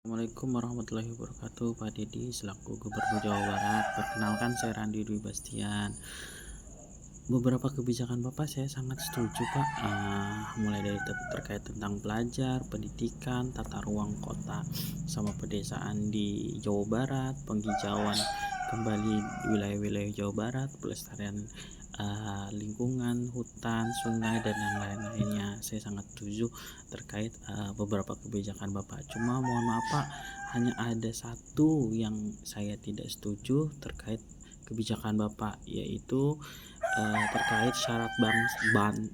Assalamualaikum warahmatullahi wabarakatuh. Pak Dedi selaku Gubernur Jawa Barat. Perkenalkan, saya Randi Dwi Bastian. Beberapa kebijakan Bapak saya sangat setuju, Pak. Mulai dari terkait tentang pelajar, pendidikan, tata ruang kota sama pedesaan di Jawa Barat, penghijauan kembali wilayah-wilayah Jawa Barat, pelestarian lingkungan, hutan, sungai, dan yang lain-lainnya. Saya sangat setuju terkait beberapa kebijakan Bapak. Cuma mohon maaf, Pak, hanya ada satu yang saya tidak setuju terkait kebijakan Bapak, yaitu terkait syarat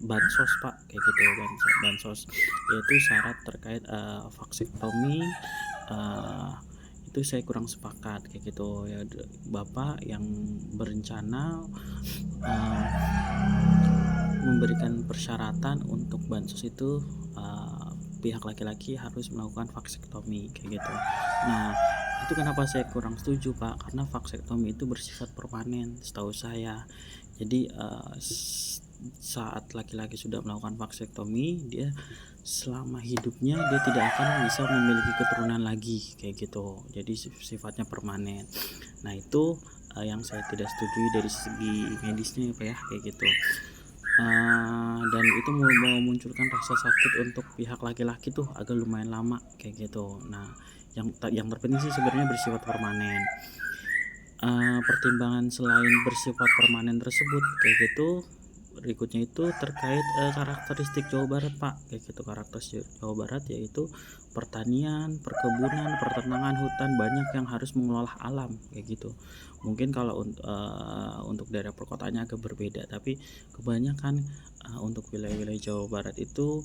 bansos, Pak, kayak gitu. Bansos yaitu syarat terkait vaksektomi. eh, itu saya kurang sepakat kayak gitu ya. Bapak yang berencana memberikan persyaratan untuk bansos itu, pihak laki-laki harus melakukan vaksektomi kayak gitu. Nah, itu kenapa saya kurang setuju, Pak, karena vaksektomi itu bersifat permanen setahu saya. Jadi saat laki-laki sudah melakukan vaksektomi, dia selama hidupnya dia tidak akan bisa memiliki keturunan lagi kayak gitu. Jadi sifatnya permanen. Nah, itu yang saya tidak setuju dari segi medisnya ya, Pak, ya, kayak gitu. Dan itu memunculkan rasa sakit untuk pihak laki-laki tuh agak lumayan lama kayak gitu. Nah, yang terpenting sih sebenarnya bersifat permanen. Pertimbangan selain bersifat permanen tersebut kayak gitu, berikutnya itu terkait karakteristik Jawa Barat, Pak, kayak gitu. Karakteristik Jawa Barat yaitu pertanian, perkebunan, peternakan, hutan, banyak yang harus mengelola alam kayak gitu. Mungkin kalau untuk daerah perkotaannya agak berbeda, tapi kebanyakan untuk wilayah-wilayah Jawa Barat itu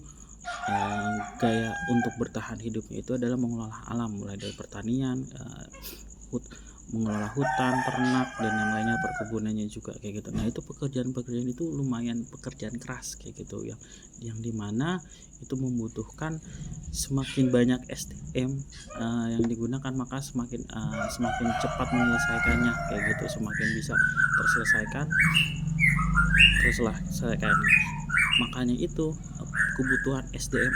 gaya untuk bertahan hidupnya itu adalah mengelola alam, mulai dari pertanian, mengelola hutan, ternak, dan yang lainnya, perkebunannya juga kayak gitu. Nah, itu pekerjaan-pekerjaan itu lumayan pekerjaan keras kayak gitu, yang dimana itu membutuhkan semakin banyak SDM yang digunakan, maka semakin cepat menyelesaikannya kayak gitu, semakin bisa terselesaikan. Makanya itu kebutuhan SDM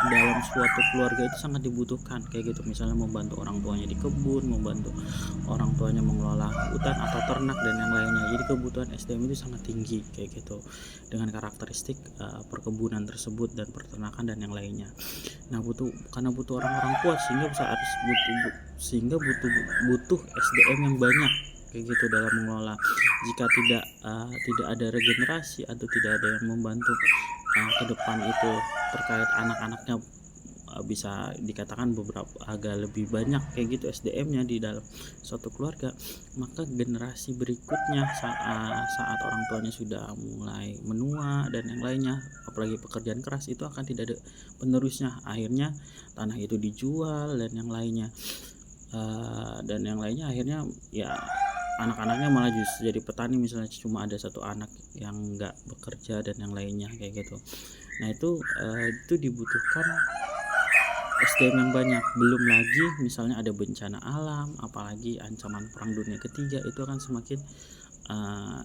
dalam suatu keluarga itu sangat dibutuhkan kayak gitu. Misalnya membantu orang tuanya di kebun, membantu orang tuanya mengelola hutan atau ternak dan yang lainnya. Jadi kebutuhan SDM itu sangat tinggi kayak gitu, dengan karakteristik perkebunan tersebut dan peternakan dan yang lainnya. Nah, karena butuh orang-orang kuat, sehingga butuh SDM yang banyak kayak gitu dalam mengelola. Jika tidak ada regenerasi atau tidak ada yang membantu ke depan itu terkait anak-anaknya, bisa dikatakan beberapa agak lebih banyak kayak gitu SDM-nya di dalam suatu keluarga, maka generasi berikutnya saat orang tuanya sudah mulai menua dan yang lainnya, apalagi pekerjaan keras, itu akan tidak ada penerusnya. Akhirnya tanah itu dijual dan yang lainnya, akhirnya ya anak-anaknya malah justru jadi petani. Misalnya cuma ada satu anak yang nggak bekerja dan yang lainnya kayak gitu. Nah, itu dibutuhkan SDM yang banyak. Belum lagi misalnya ada bencana alam, apalagi ancaman perang dunia ketiga, itu akan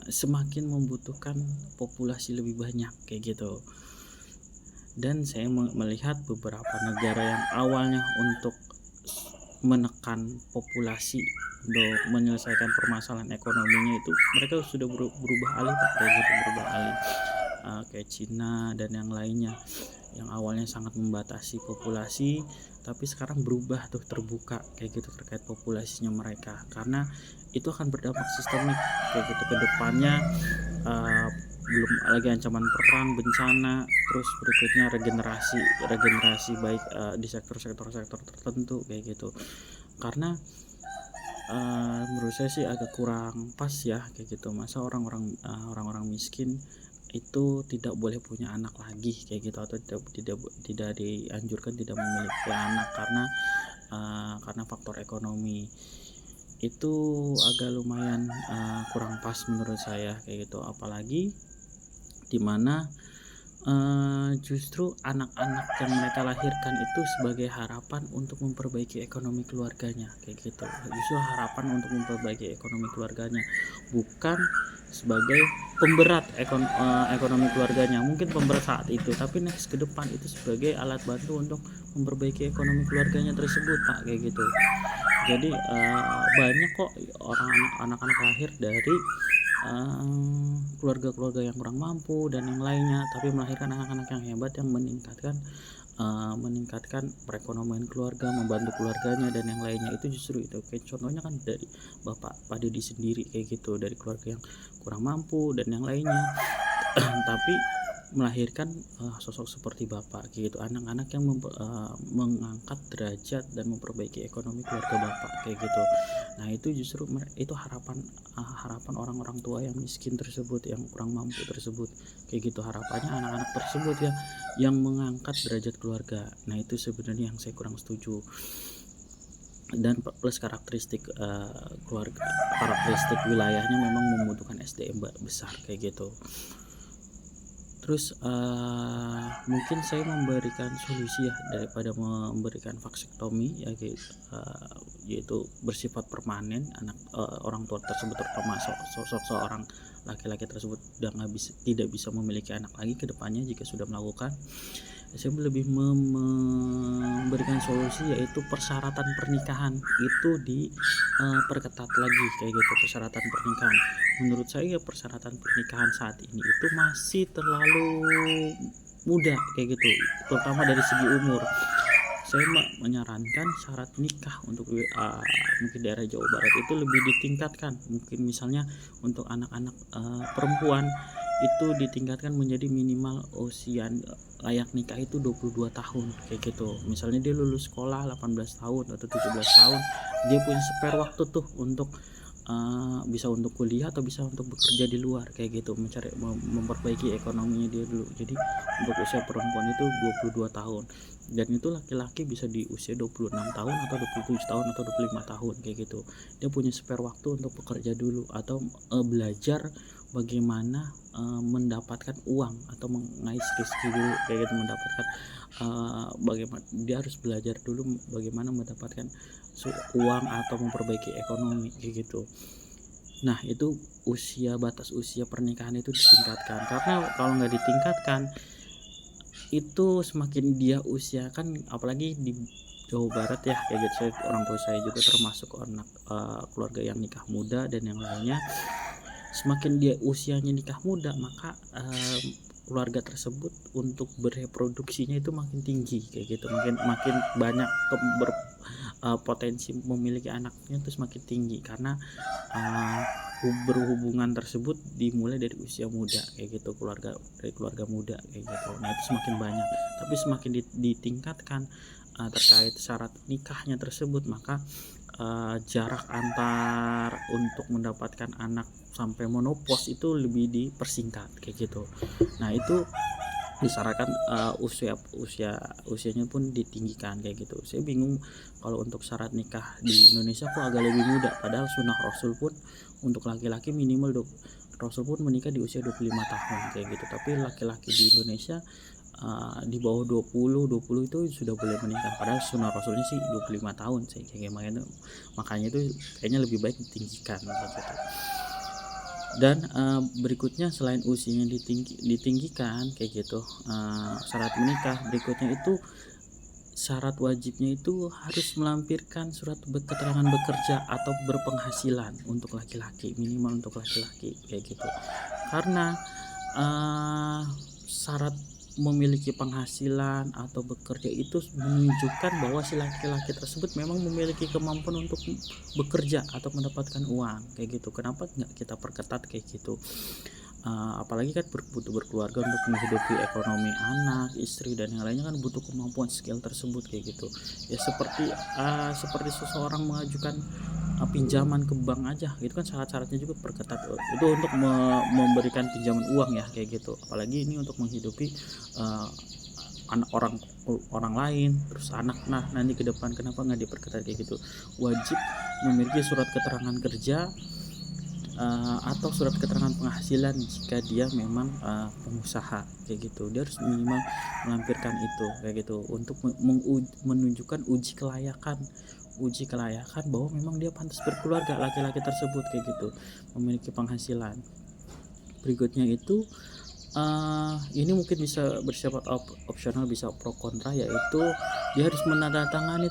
semakin membutuhkan populasi lebih banyak kayak gitu. Dan saya melihat beberapa negara yang awalnya untuk menekan populasi untuk menyelesaikan permasalahan ekonominya, itu mereka sudah berubah alih, Pak, kayak gitu, berubah alih. Kayak Cina dan yang lainnya, yang awalnya sangat membatasi populasi, tapi sekarang berubah tuh, terbuka kayak gitu terkait populasinya mereka, karena itu akan berdampak sistemik kayak gitu ke depannya. Belum lagi ancaman perang, bencana, terus berikutnya regenerasi baik di sektor-sektor tertentu kayak gitu. Karena menurut saya sih agak kurang pas ya kayak gitu. Masa orang-orang miskin itu tidak boleh punya anak lagi kayak gitu, atau tidak dianjurkan tidak memiliki anak karena faktor ekonomi. Itu agak lumayan kurang pas menurut saya kayak gitu, apalagi dimana Justru anak-anak yang mereka lahirkan itu sebagai harapan untuk memperbaiki ekonomi keluarganya, kayak gitu. Justru harapan untuk memperbaiki ekonomi keluarganya, bukan sebagai pemberat ekonomi keluarganya. Mungkin pemberat saat itu, tapi next ke depan itu sebagai alat bantu untuk memperbaiki ekonomi keluarganya tersebut, Pak, kayak gitu. Jadi, banyak kok orang anak-anak lahir dari keluarga-keluarga yang kurang mampu dan yang lainnya, tapi melahirkan anak-anak yang hebat yang meningkatkan perekonomian keluarga, membantu keluarganya dan yang lainnya. Itu justru itu, kayak contohnya kan dari Bapak Pak Deddy sendiri kayak gitu, dari keluarga yang kurang mampu dan yang lainnya. Tapi melahirkan sosok seperti Bapak kayak gitu, anak-anak yang mengangkat derajat dan memperbaiki ekonomi keluarga Bapak kayak gitu. Nah, itu justru itu harapan orang-orang tua yang miskin tersebut, yang kurang mampu tersebut kayak gitu. Harapannya anak-anak tersebut ya yang mengangkat derajat keluarga. Nah, itu sebenarnya yang saya kurang setuju. Dan plus karakteristik wilayahnya memang membutuhkan SDM besar kayak gitu. Terus mungkin saya memberikan solusi ya daripada memberikan vaksektomi ya, yaitu bersifat permanen. Orang tua tersebut, terutama sosok seorang laki-laki tersebut, tidak bisa memiliki anak lagi ke depannya jika sudah melakukan. Saya lebih memberikan solusi, yaitu persyaratan pernikahan itu perketat lagi kayak gitu. Persyaratan pernikahan, menurut saya persyaratan pernikahan saat ini itu masih terlalu muda kayak gitu, terutama dari segi umur. Saya menyarankan syarat nikah untuk mungkin daerah Jawa Barat itu lebih ditingkatkan. Mungkin misalnya untuk anak-anak perempuan itu ditingkatkan menjadi minimal usia layak nikah itu 22 tahun kayak gitu. Misalnya dia lulus sekolah 18 tahun atau 17 tahun, dia punya spare waktu tuh untuk bisa untuk kuliah atau bisa untuk bekerja di luar kayak gitu, memperbaiki ekonominya dia dulu. Jadi untuk usia perempuan itu 22 tahun, dan itu laki-laki bisa di usia 26 tahun atau 27 tahun atau 25 tahun kayak gitu. Dia punya spare waktu untuk bekerja dulu atau belajar bagaimana mendapatkan uang atau mengais rezeki dulu kayak gitu, bagaimana dia harus belajar dulu bagaimana mendapatkan uang atau memperbaiki ekonomi kayak gitu. Nah, itu batas usia pernikahan itu ditingkatkan, karena kalau nggak ditingkatkan itu semakin dia usia kan, apalagi di Jawa Barat ya kayak gitu. Orang tua saya juga termasuk anak keluarga yang nikah muda dan yang lainnya. Semakin dia usianya nikah muda, maka keluarga tersebut untuk bereproduksinya itu makin tinggi kayak gitu, makin banyak potensi memiliki anaknya itu semakin tinggi, karena berhubungan tersebut dimulai dari usia muda kayak gitu, dari keluarga muda kayak gitu. Nah, itu semakin banyak, tapi semakin ditingkatkan terkait syarat nikahnya tersebut, maka jarak antar untuk mendapatkan anak sampai menopause itu lebih dipersingkat kayak gitu. Nah, itu disarankan usianya pun ditinggikan kayak gitu. Saya bingung kalau untuk syarat nikah di Indonesia kok agak lebih muda, padahal sunnah Rasul pun untuk laki-laki minimal Rasul pun menikah di usia 25 tahun kayak gitu. Tapi laki-laki di Indonesia di bawah 20 itu sudah boleh menikah, padahal sunnah Rasulnya sih 25 tahun sih kayak gimana. Makanya itu kayaknya lebih baik ditinggikan kayak gitu. Dan berikutnya, selain usianya ditinggikan kayak gitu, syarat menikah berikutnya itu, syarat wajibnya itu harus melampirkan surat keterangan bekerja atau berpenghasilan untuk laki-laki, minimal untuk laki-laki kayak gitu. Karena syarat memiliki penghasilan atau bekerja itu menunjukkan bahwa si laki-laki tersebut memang memiliki kemampuan untuk bekerja atau mendapatkan uang kayak gitu. Kenapa nggak kita perketat kayak gitu? Apalagi kan butuh berkeluarga untuk menghidupi ekonomi anak, istri dan yang lainnya, kan butuh kemampuan skill tersebut kayak gitu. Ya seperti seseorang mengajukan pinjaman ke bank aja gitu kan, syarat-syaratnya juga perketat itu untuk memberikan pinjaman uang ya kayak gitu. Apalagi ini untuk menghidupi anak orang lain, terus anak. Nah, nanti ke depan kenapa nggak diperketat kayak gitu? Wajib memiliki surat keterangan kerja atau surat keterangan penghasilan jika dia memang pengusaha kayak gitu. Dia harus minimal melampirkan itu kayak gitu untuk menunjukkan uji kelayakan bahwa memang dia pantas berkeluarga, laki-laki tersebut kayak gitu, memiliki penghasilan. Berikutnya itu ini mungkin bisa bersifat opsional, bisa pro kontra, yaitu dia harus menandatangani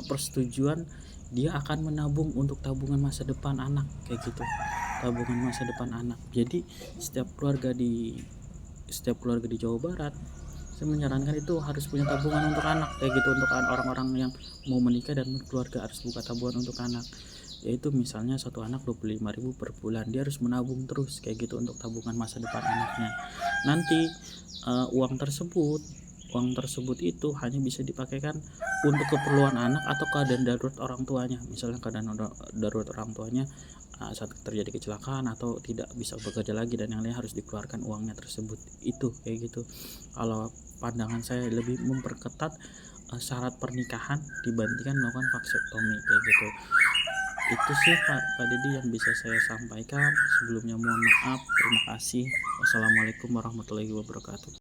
persetujuan dia akan menabung untuk tabungan masa depan anak kayak gitu, tabungan masa depan anak. Jadi setiap keluarga di Jawa Barat, saya menyarankan itu harus punya tabungan untuk anak kayak gitu, untuk orang-orang yang mau menikah dan berkeluarga harus buka tabungan untuk anak, yaitu misalnya satu anak 25.000 per bulan, dia harus menabung terus kayak gitu untuk tabungan masa depan anaknya. Nanti uang tersebut itu hanya bisa dipakaikan untuk keperluan anak atau keadaan darurat orang tuanya. Misalnya keadaan darurat orang tuanya saat terjadi kecelakaan atau tidak bisa bekerja lagi dan yang lain, harus dikeluarkan uangnya tersebut. Itu kayak gitu. Kalau pandangan saya lebih memperketat syarat pernikahan dibandingkan melakukan vaksektomi kayak gitu. Itu sih Pak Dedi yang bisa saya sampaikan. Sebelumnya mohon maaf. Terima kasih. Wassalamualaikum warahmatullahi wabarakatuh.